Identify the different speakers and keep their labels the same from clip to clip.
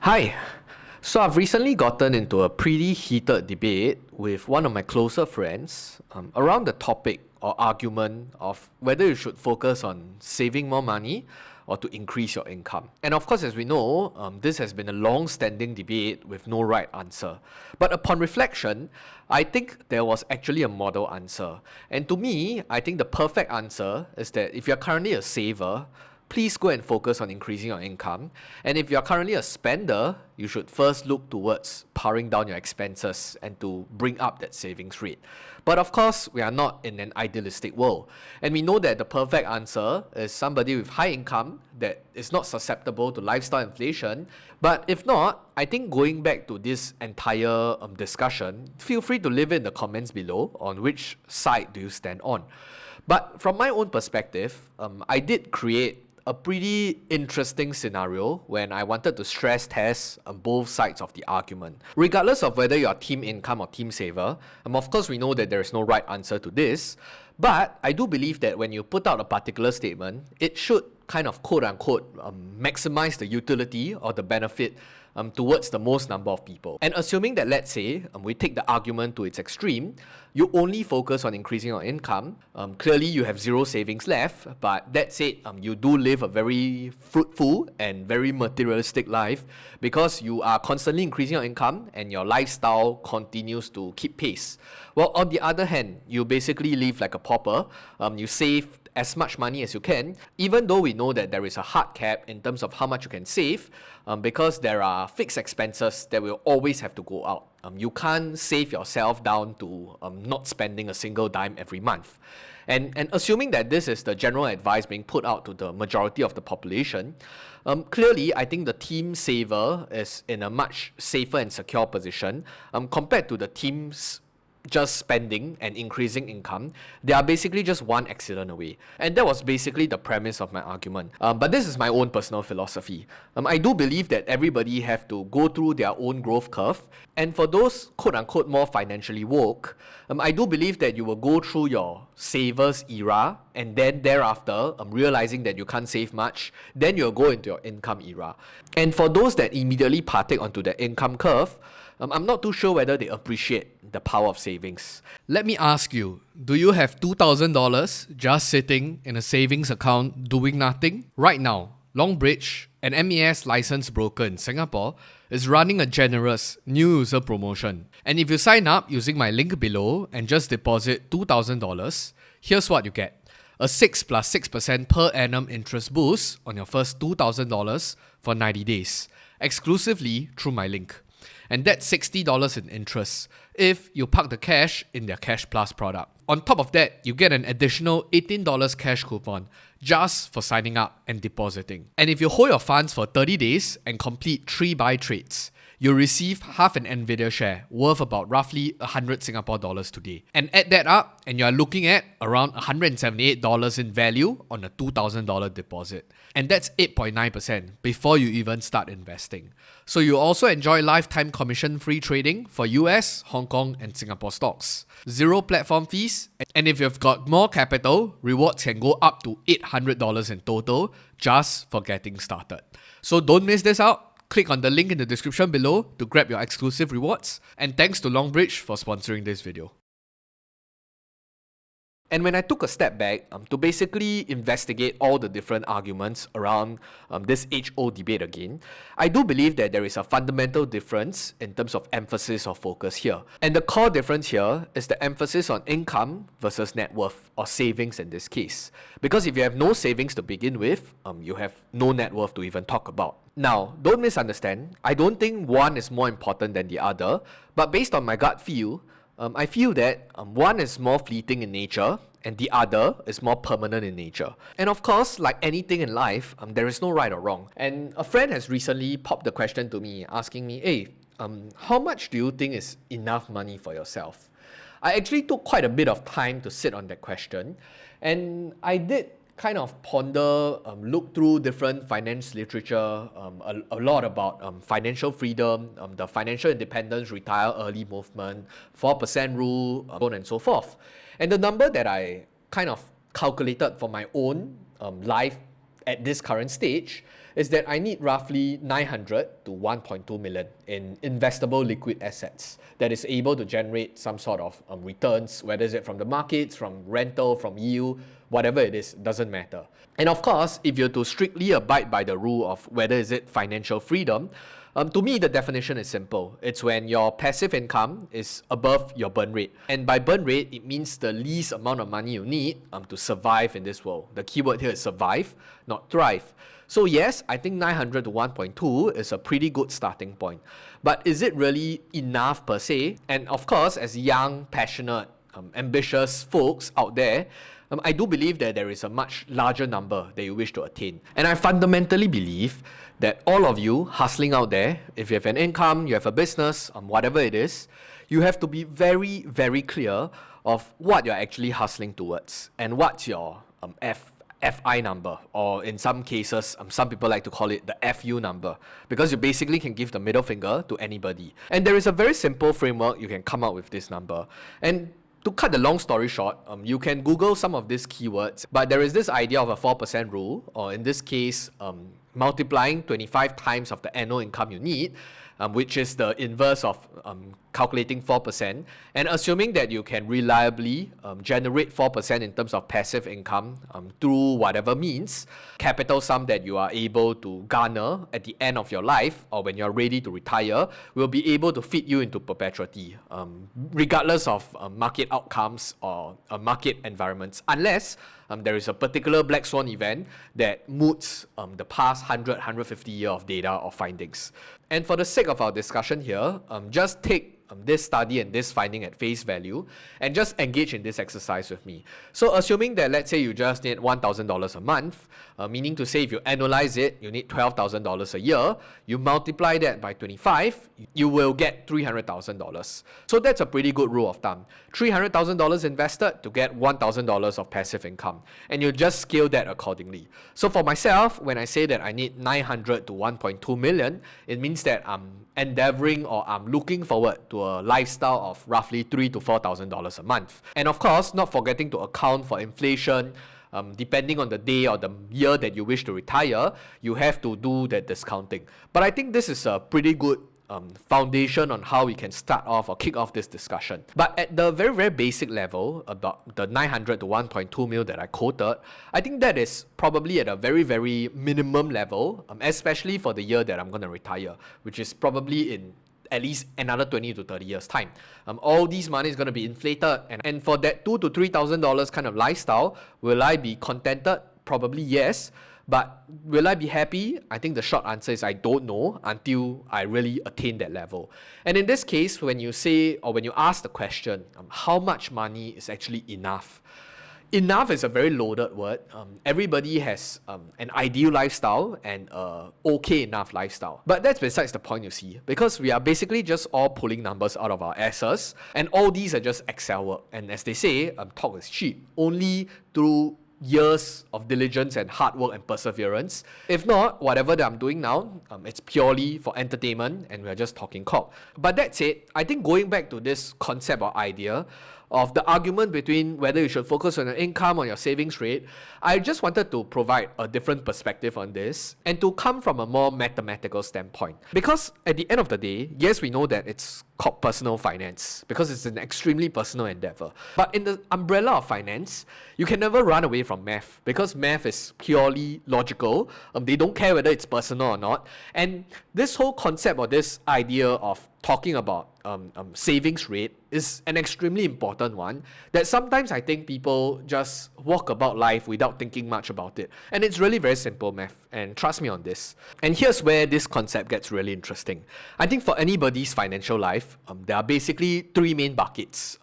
Speaker 1: Hi. So I've recently gotten into a pretty heated debate with one of my closer friends around the topic or argument of whether you should focus on saving more money or to increase your income. And of course, as we know, this has been a long-standing debate with no right answer. But upon reflection, I think there was actually a model answer. And to me, I think the perfect answer is that if you're currently a saver, please go and focus on increasing your income. And if you're currently a spender, you should first look towards powering down your expenses and to bring up that savings rate. But of course, we are not in an idealistic world. And we know that the perfect answer is somebody with high income that is not susceptible to lifestyle inflation. But if not, I think going back to this entire discussion, feel free to leave it in the comments below on which side do you stand on. But from my own perspective, I did create a pretty interesting scenario when I wanted to stress test both sides of the argument. Regardless of whether you're team income or team saver, of course we know that there is no right answer to this, but I do believe that when you put out a particular statement, it should kind of quote unquote maximize the utility or the benefit towards the most number of people. And assuming that, let's say, we take the argument to its extreme, you only focus on increasing your income. Clearly, you have zero savings left, but that said, you do live a very fruitful and very materialistic life because you are constantly increasing your income and your lifestyle continues to keep pace. Well, on the other hand, you basically live like a pauper. You save as much money as you can, even though we know that there is a hard cap in terms of how much you can save, because there are fixed expenses that will always have to go out. You can't save yourself down to not spending a single dime every month. And assuming that this is the general advice being put out to the majority of the population, clearly I think the team saver is in a much safer and secure position compared to the teams just spending and increasing income. They are basically just one accident away. And that was basically the premise of my argument. But this is my own personal philosophy. I do believe that everybody have to go through their own growth curve. And for those quote-unquote more financially woke, I do believe that you will go through your savers era and then thereafter, realizing that you can't save much, then you'll go into your income era. And for those that immediately partake onto the income curve, I'm not too sure whether they appreciate the power of savings.
Speaker 2: Let me ask you, do you have $2,000 just sitting in a savings account doing nothing? Right now, Longbridge, an MES licensed broker in Singapore, is running a generous new user promotion. And if you sign up using my link below and just deposit $2,000, here's what you get. A 6 plus 6% per annum interest boost on your first $2,000 for 90 days, exclusively through my link. And that's $60 in interest if you park the cash in their Cash Plus product. On top of that, you get an additional $18 cash coupon just for signing up and depositing. And if you hold your funds for 30 days and complete 3 buy trades, you'll receive half an Nvidia share worth about roughly 100 Singapore dollars today. And add that up and you're looking at around $178 in value on a $2,000 deposit. And that's 8.9% before you even start investing. So you also enjoy lifetime commission-free trading for US, Hong Kong and Singapore stocks. Zero platform fees, and if you've got more capital, rewards can go up to $800 in total just for getting started. So don't miss this out. Click on the link in the description below to grab your exclusive rewards. And thanks to Longbridge for sponsoring this video.
Speaker 1: And when I took a step back to basically investigate all the different arguments around this HO debate again, I do believe that there is a fundamental difference in terms of emphasis or focus here. And the core difference here is the emphasis on income versus net worth or savings in this case. Because if you have no savings to begin with, you have no net worth to even talk about. Now, don't misunderstand, I don't think one is more important than the other, but based on my gut feel, I feel that one is more fleeting in nature and the other is more permanent in nature. And of course, like anything in life, there is no right or wrong. And a friend has recently popped the question to me, asking me, hey, how much do you think is enough money for yourself? I actually took quite a bit of time to sit on that question, and I did kind of ponder, look through different finance literature, a lot about financial freedom, the financial independence, retire early movement, 4% rule, so on and so forth. And the number that I kind of calculated for my own life at this current stage is that I need roughly 900 to 1.2 million in investable liquid assets that is able to generate some sort of returns, whether it's from the markets, from rental, from yield, whatever it is, doesn't matter. And of course, if you're to strictly abide by the rule of whether is it financial freedom, to me, the definition is simple. It's when your passive income is above your burn rate. And by burn rate, it means the least amount of money you need to survive in this world. The keyword here is survive, not thrive. So yes, I think 900 to 1.2 is a pretty good starting point. But is it really enough per se? And of course, as young, passionate, ambitious folks out there, I do believe that there is a much larger number that you wish to attain. And I fundamentally believe that all of you hustling out there, if you have an income, you have a business, whatever it is, you have to be very, very clear of what you're actually hustling towards and what's your FI number, or in some cases, some people like to call it the FU number, because you basically can give the middle finger to anybody. And there is a very simple framework you can come up with this number. And to cut the long story short, you can Google some of these keywords, but there is this idea of a 4% rule, or in this case, multiplying 25 times of the annual income you need, which is the inverse of calculating 4%, and assuming that you can reliably generate 4% in terms of passive income through whatever means, capital sum that you are able to garner at the end of your life or when you're ready to retire will be able to feed you into perpetuity, regardless of market outcomes or market environments, unless there is a particular black swan event that moots the past 100, 150 years of data or findings. And for the sake of our discussion here, just take this study and this finding at face value and just engage in this exercise with me. So assuming that, let's say you just need $1,000 a month, meaning to say if you annualize it, you need $12,000 a year, you multiply that by 25, you will get $300,000. So that's a pretty good rule of thumb. $300,000 invested to get $1,000 of passive income, and you just scale that accordingly. So for myself, when I say that I need 900 to 1.2 million, it means that I'm endeavoring or I'm looking forward to a lifestyle of roughly $3,000 to $4,000 a month. And of course, not forgetting to account for inflation. Depending on the day or the year that you wish to retire, you have to do that discounting. But I think this is a pretty good foundation on how we can start off or kick off this discussion. But at the very, very basic level, about the 900 to 1.2 mil that I quoted, I think that is probably at a very, very minimum level, especially for the year that I'm going to retire, which is probably in at least another 20 to 30 years time. All these money is going to be inflated, and for that $2,000 to $3,000 kind of lifestyle, will I be contented? Probably yes. But will I be happy? I think the short answer is I don't know until I really attain that level. And in this case, when you say, or when you ask the question, how much money is actually enough? Enough is a very loaded word. Everybody has an ideal lifestyle and a okay enough lifestyle. But that's besides the point, you see, because we are basically just all pulling numbers out of our asses, and all these are just Excel work. And as they say, talk is cheap. Only through years of diligence and hard work and perseverance. If not, whatever that I'm doing now, it's purely for entertainment and we're just talking cock. But that said, I think going back to this concept or idea of the argument between whether you should focus on your income or your savings rate, I just wanted to provide a different perspective on this and to come from a more mathematical standpoint. Because at the end of the day, yes, we know that it's called personal finance because it's an extremely personal endeavor. But in the umbrella of finance, you can never run away from math because math is purely logical. They don't care whether it's personal or not. And this whole concept or this idea of talking about savings rate is an extremely important one that sometimes I think people just walk about life without thinking much about it. And it's really very simple math, and trust me on this. And here's where this concept gets really interesting. I think for anybody's financial life, there are basically three main buckets.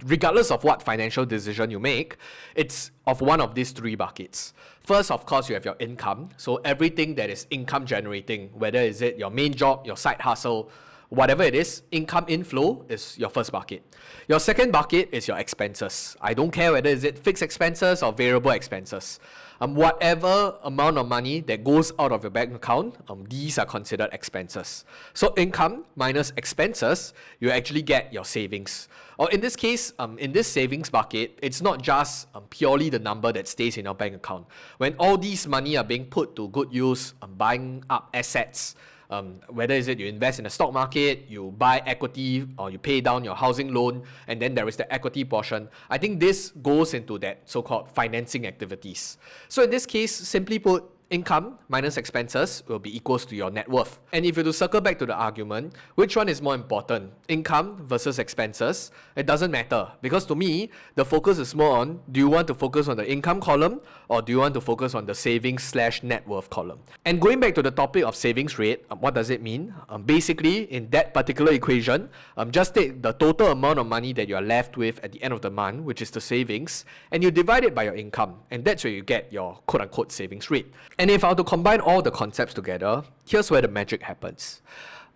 Speaker 1: Regardless of what financial decision you make, it's of one of these three buckets. First, of course, you have your income. So everything that is income generating, whether is it your main job, your side hustle, Whatever it is, income inflow is your first bucket. Your second bucket is your expenses. I don't care whether is it fixed expenses or variable expenses. Whatever amount of money that goes out of your bank account, these are considered expenses. So income minus expenses, you actually get your savings. Or in this case, in this savings bucket, it's not just purely the number that stays in your bank account. When all these money are being put to good use, buying up assets, whether is it you invest in the stock market, you buy equity, or you pay down your housing loan, and then there is the equity portion. I think this goes into that so-called financing activities. So in this case, simply put, income minus expenses will be equals to your net worth. And if you to circle back to the argument, which one is more important, income versus expenses, it doesn't matter, because to me, the focus is more on, do you want to focus on the income column or do you want to focus on the savings/net worth column? And going back to the topic of savings rate, what does it mean? Basically, in that particular equation, just take the total amount of money that you are left with at the end of the month, which is the savings, and you divide it by your income, and that's where you get your quote-unquote savings rate. And if I were to combine all the concepts together, here's where the magic happens.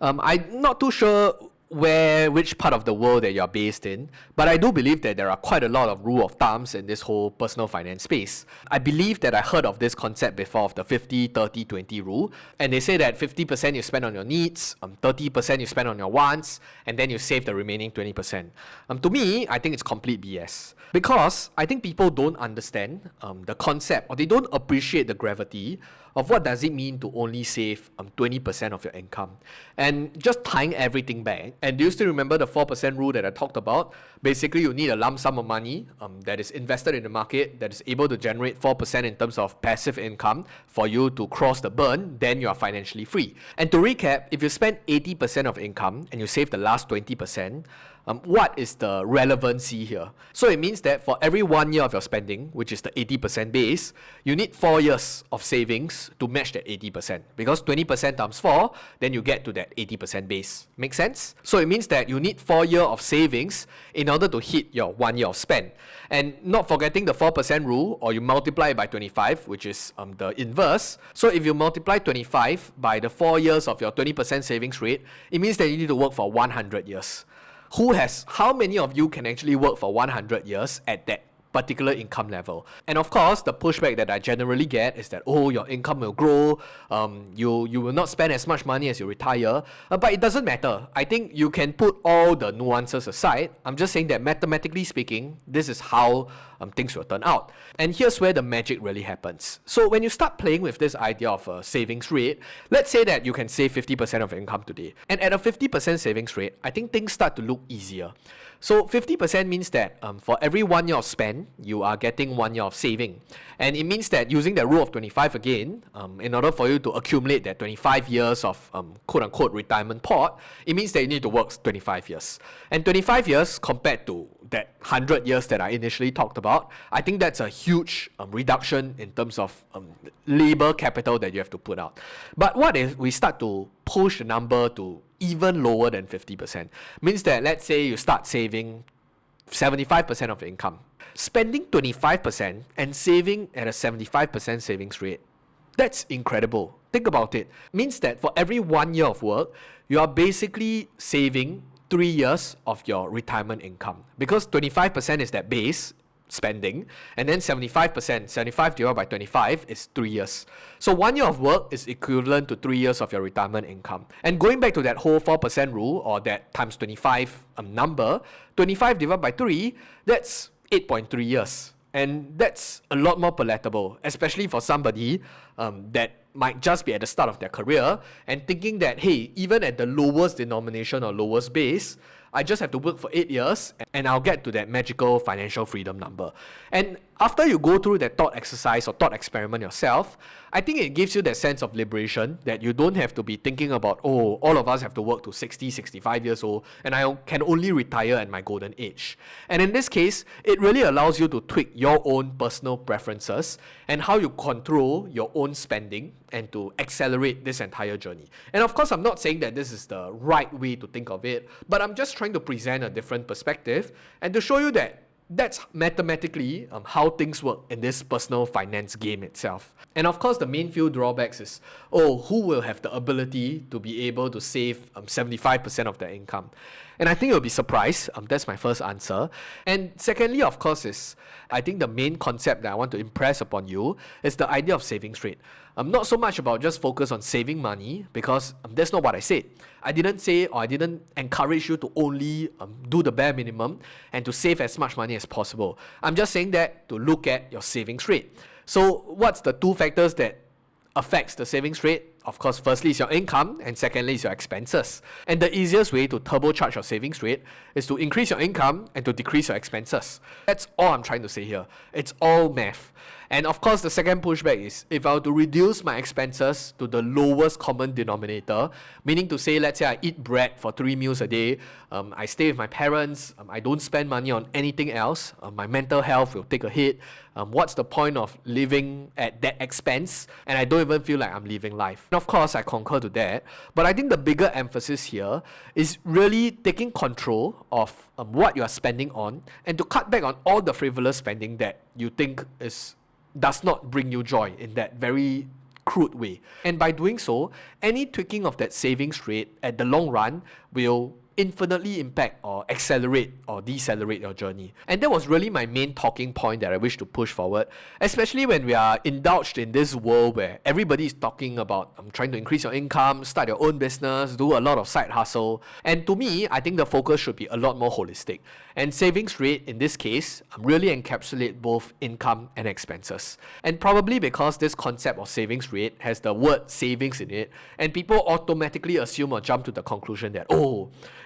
Speaker 1: I'm not too sure which part of the world that you're based in, but I do believe that there are quite a lot of rule of thumbs in this whole personal finance space. I believe that I heard of this concept before of the 50-30-20 rule, and they say that 50% you spend on your needs, 30% you spend on your wants, and then you save the remaining 20%. To me, I think it's complete BS. Because I think people don't understand the concept, or they don't appreciate the gravity of what does it mean to only save 20% of your income. And just tying everything back, and do you still remember the 4% rule that I talked about? Basically, you need a lump sum of money that is invested in the market, that is able to generate 4% in terms of passive income for you to cross the burn, then you are financially free. And to recap, if you spend 80% of income and you save the last 20%, what is the relevancy here? So it means that for every 1 year of your spending, which is the 80% base, you need 4 years of savings to match that 80%. Because 20% times 4, then you get to that 80% base. Make sense? So it means that you need 4 years of savings in order to hit your 1 year of spend. And not forgetting the 4% rule, or you multiply it by 25, which is the inverse. So if you multiply 25 by the 4 years of your 20% savings rate, it means that you need to work for 100 years. How many of you can actually work for 100 years at that particular income level? And of course, the pushback that I generally get is that, oh, your income will grow, you will not spend as much money as you retire, but it doesn't matter. I think you can put all the nuances aside. I'm just saying that mathematically speaking, this is how things will turn out. And here's where the magic really happens. So when you start playing with this idea of a savings rate, let's say that you can save 50% of your income today. And at a 50% savings rate, I think things start to look easier. So 50% means that for every 1 year of spend, you are getting 1 year of saving. And it means that using the rule of 25 again, in order for you to accumulate that 25 years of quote-unquote retirement pot, it means that you need to work 25 years. And 25 years compared to that 100 years that I initially talked about, I think that's a huge reduction in terms of labor capital that you have to put out. But what if we start to push the number to even lower than 50%? Means that let's say you start saving 75% of income, spending 25% and saving at a 75% savings rate. That's incredible. Think about it. Means that for every 1 year of work, you are basically saving 3 years of your retirement income, because 25% is that base spending, and then 75% divided by 25 is 3 years. So 1 year of work is equivalent to 3 years of your retirement income. And going back to that whole 4% rule, or that times 25 number, 25 divided by 3, that's 8.3 years. And that's a lot more palatable, especially for somebody that might just be at the start of their career and thinking that, hey, even at the lowest denomination or lowest base, I just have to work for 8 years and I'll get to that magical financial freedom number. And after you go through that thought exercise or thought experiment yourself, I think it gives you that sense of liberation that you don't have to be thinking about, oh, all of us have to work to 60, 65 years old and I can only retire at my golden age. And in this case, it really allows you to tweak your own personal preferences and how you control your own spending and to accelerate this entire journey. And of course, I'm not saying that this is the right way to think of it, but I'm just trying to present a different perspective and to show you that That's mathematically how things work in this personal finance game itself. And of course, the main few drawbacks is, who will have the ability to be able to save 75% of their income? And I think you'll be surprised. That's my first answer. And secondly, of course, I think the main concept that I want to impress upon you is the idea of savings rate. Not so much about just focus on saving money, because that's not what I said. I didn't say, or I didn't encourage you to only do the bare minimum and to save as much money as possible. I'm just saying that to look at your savings rate. So what's the two factors that affects the savings rate? Of course, firstly is your income, and secondly is your expenses. And the easiest way to turbocharge your savings rate is to increase your income and to decrease your expenses. That's all I'm trying to say here. It's all math. And of course, the second pushback is, if I were to reduce my expenses to the lowest common denominator, meaning to say, let's say I eat bread for 3 meals a day, I stay with my parents, I don't spend money on anything else, my mental health will take a hit. What's the point of living at that expense? And I don't even feel like I'm living life. And of course, I concur to that. But I think the bigger emphasis here is really taking control of what you are spending on, and to cut back on all the frivolous spending that you think does not bring you joy in that very crude way. And by doing so, any tweaking of that savings rate at the long run will infinitely impact or accelerate or decelerate your journey. And that was really my main talking point that I wish to push forward, especially when we are indulged in this world where everybody is talking about trying to increase your income, start your own business, do a lot of side hustle. And to me, I think the focus should be a lot more holistic. And savings rate in this case really encapsulate both income and expenses. And probably because this concept of savings rate has the word savings in it, and people automatically assume or jump to the conclusion that,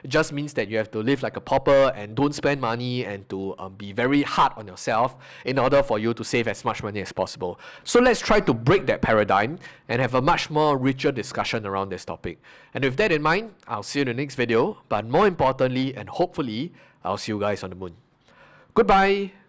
Speaker 1: it just means that you have to live like a pauper and don't spend money, and to be very hard on yourself in order for you to save as much money as possible. So let's try to break that paradigm and have a much more richer discussion around this topic. And with that in mind, I'll see you in the next video, but more importantly and hopefully, I'll see you guys on the moon. Goodbye!